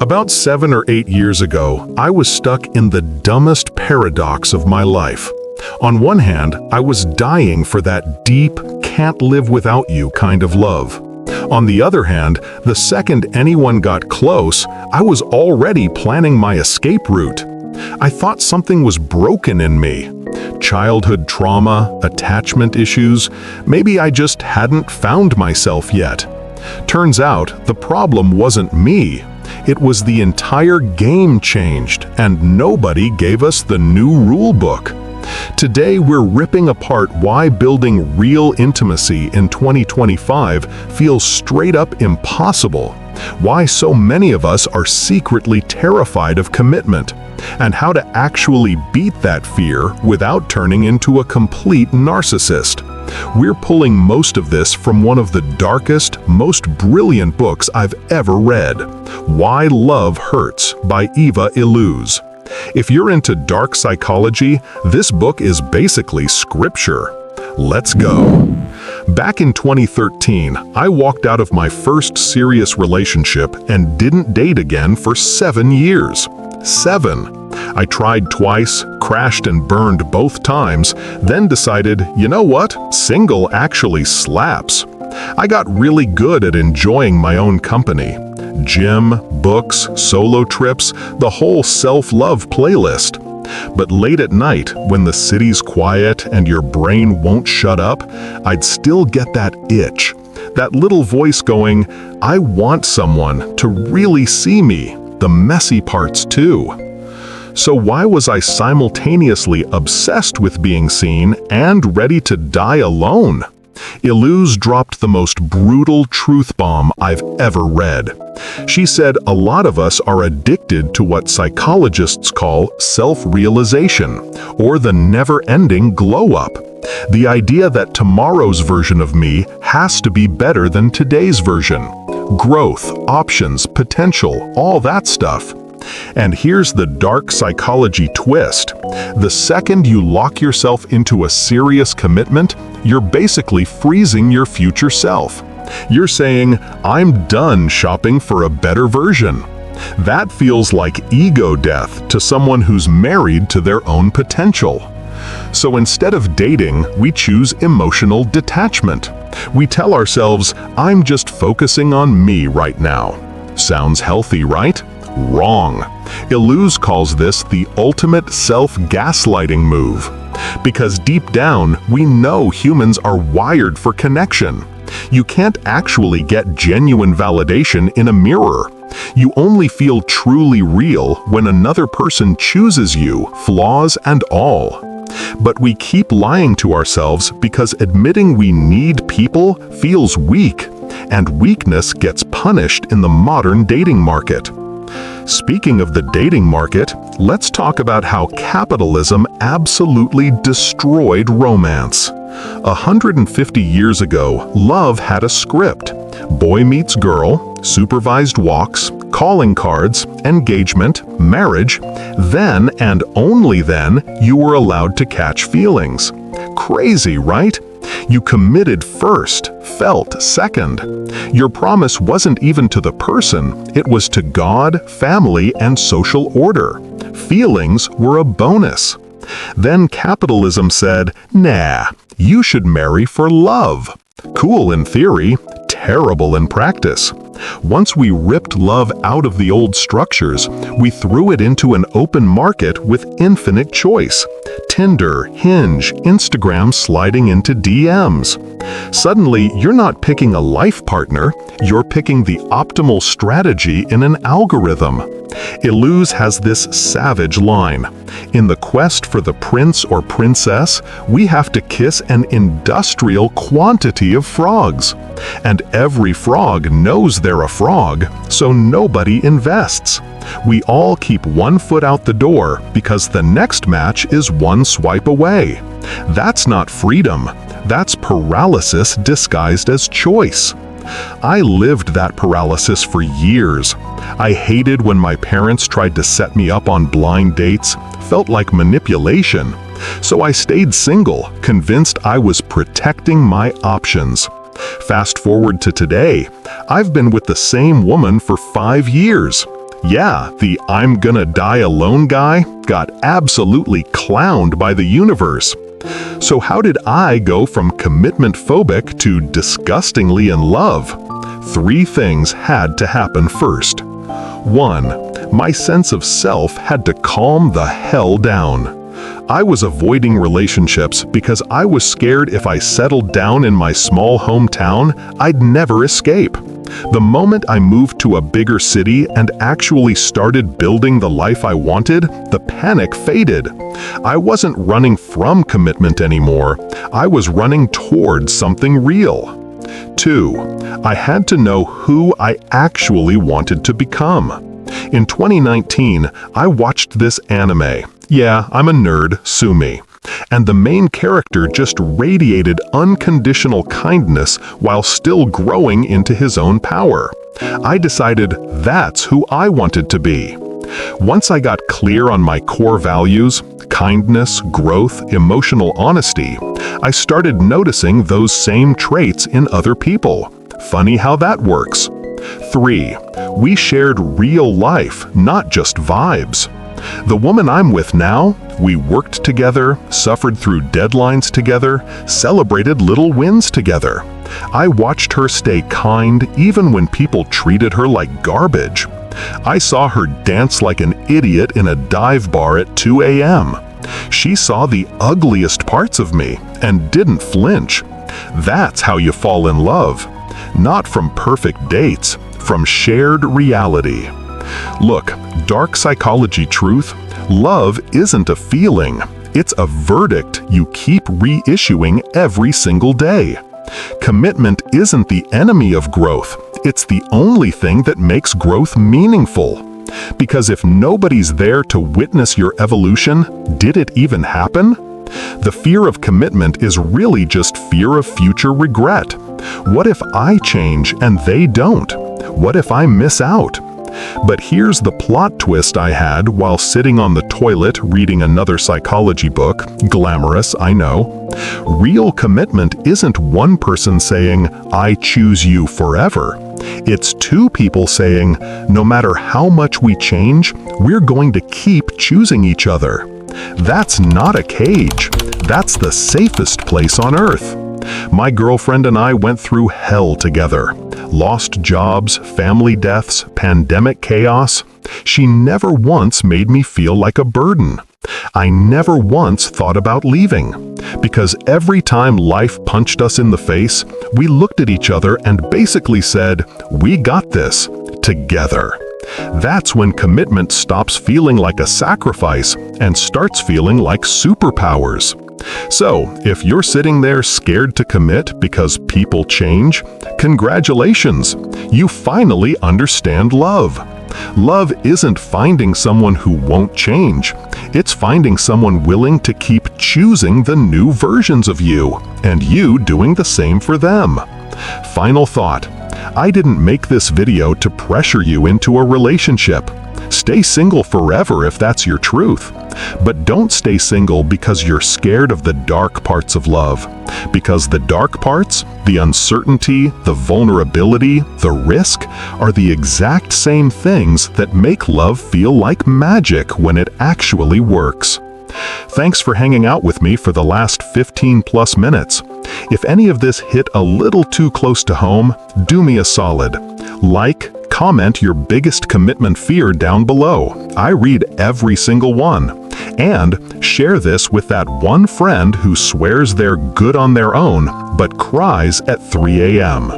About 7 or 8 years ago, I was stuck in the dumbest paradox of my life. On one hand, I was dying for that deep, can't live without you kind of love. On the other hand, the second anyone got close, I was already planning my escape route. I thought something was broken in me. Childhood trauma, attachment issues, maybe I just hadn't found myself yet. Turns out, the problem wasn't me. It was the entire game changed, and nobody gave us the new rule book. Today, we're ripping apart why building real intimacy in 2025 feels straight up impossible, why so many of us are secretly terrified of commitment, and how to actually beat that fear without turning into a complete narcissist. We're pulling most of this from one of the darkest, most brilliant books I've ever read, Why Love Hurts by Eva Illouz. If you're into dark psychology, this book is basically scripture. Let's go. Back in 2013, I walked out of my first serious relationship and didn't date again for 7 years. 7. I tried twice, crashed and burned both times, then decided, you know what? Single actually slaps. I got really good at enjoying my own company. Gym, books, solo trips, the whole self-love playlist. But late at night, when the city's quiet and your brain won't shut up, I'd still get that itch. That little voice going, I want someone to really see me, the messy parts too. So why was I simultaneously obsessed with being seen and ready to die alone? Illouz dropped the most brutal truth bomb I've ever read. She said a lot of us are addicted to what psychologists call self-realization, or the never-ending glow-up. The idea that tomorrow's version of me has to be better than today's version. Growth, options, potential, all that stuff. And here's the dark psychology twist. The second you lock yourself into a serious commitment, you're basically freezing your future self. You're saying, I'm done shopping for a better version. That feels like ego death to someone who's married to their own potential. So instead of dating, we choose emotional detachment. We tell ourselves, I'm just focusing on me right now. Sounds healthy, right? Wrong. Illouz calls this the ultimate self-gaslighting move. Because deep down, we know humans are wired for connection. You can't actually get genuine validation in a mirror. You only feel truly real when another person chooses you, flaws and all. But we keep lying to ourselves because admitting we need people feels weak, and weakness gets punished in the modern dating market. Speaking of the dating market, let's talk about how capitalism absolutely destroyed romance. 150 years ago, love had a script. Boy meets girl, supervised walks, calling cards, engagement, marriage. Then, and only then, you were allowed to catch feelings. Crazy, right? You committed first, felt second. Your promise wasn't even to the person, it was to God, family, and social order. Feelings were a bonus. Then capitalism said, nah, you should marry for love. Cool in theory, terrible in practice. Once we ripped love out of the old structures, we threw it into an open market with infinite choice. Tinder, Hinge, Instagram sliding into DMs. Suddenly, you're not picking a life partner, you're picking the optimal strategy in an algorithm. Illouz has this savage line. In the quest for the prince or princess, we have to kiss an industrial quantity of frogs. And every frog knows they're a frog, so nobody invests. We all keep one foot out the door because the next match is one swipe away. That's not freedom. That's paralysis disguised as choice. I lived that paralysis for years. I hated when my parents tried to set me up on blind dates, felt like manipulation. So I stayed single, convinced I was protecting my options. Fast forward to today, I've been with the same woman for 5 years. Yeah, the "I'm gonna die alone" guy got absolutely clowned by the universe. So how did I go from commitment phobic to disgustingly in love? 3 things had to happen first. 1. My sense of self had to calm the hell down. I was avoiding relationships because I was scared if I settled down in my small hometown, I'd never escape. The moment I moved to a bigger city and actually started building the life I wanted, the panic faded. I wasn't running from commitment anymore. I was running towards something real. 2. I had to know who I actually wanted to become. In 2019, I watched this anime. Yeah, I'm a nerd, sue me. And the main character just radiated unconditional kindness while still growing into his own power. I decided that's who I wanted to be. Once I got clear on my core values, kindness, growth, emotional honesty, I started noticing those same traits in other people. Funny how that works. 3. We shared real life, not just vibes. The woman I'm with now, we worked together, suffered through deadlines together, celebrated little wins together. I watched her stay kind even when people treated her like garbage. I saw her dance like an idiot in a dive bar at 2 a.m. She saw the ugliest parts of me and didn't flinch. That's how you fall in love. Not from perfect dates, from shared reality. Look, dark psychology truth, love isn't a feeling. It's a verdict you keep reissuing every single day. Commitment isn't the enemy of growth. It's the only thing that makes growth meaningful. Because if nobody's there to witness your evolution, did it even happen? The fear of commitment is really just fear of future regret. What if I change and they don't? What if I miss out? But here's the plot twist I had while sitting on the toilet reading another psychology book. Glamorous, I know. Real commitment isn't one person saying, "I choose you forever." It's 2 people saying, no matter how much we change, we're going to keep choosing each other. That's not a cage. That's the safest place on earth. My girlfriend and I went through hell together. Lost jobs, family deaths, pandemic chaos. She never once made me feel like a burden. I never once thought about leaving. Because every time life punched us in the face, we looked at each other and basically said, "We got this, together." That's when commitment stops feeling like a sacrifice and starts feeling like superpowers. So, if you're sitting there scared to commit because people change, congratulations! You finally understand love. Love isn't finding someone who won't change. It's finding someone willing to keep choosing the new versions of you, and you doing the same for them. Final thought. I didn't make this video to pressure you into a relationship. Stay single forever if that's your truth. But don't stay single because you're scared of the dark parts of love. Because the dark parts, the uncertainty, the vulnerability, the risk, are the exact same things that make love feel like magic when it actually works. Thanks for hanging out with me for the last 15+ minutes. If any of this hit a little too close to home, do me a solid. Like, comment your biggest commitment fear down below. I read every single one. And share this with that one friend who swears they're good on their own, but cries at 3 a.m.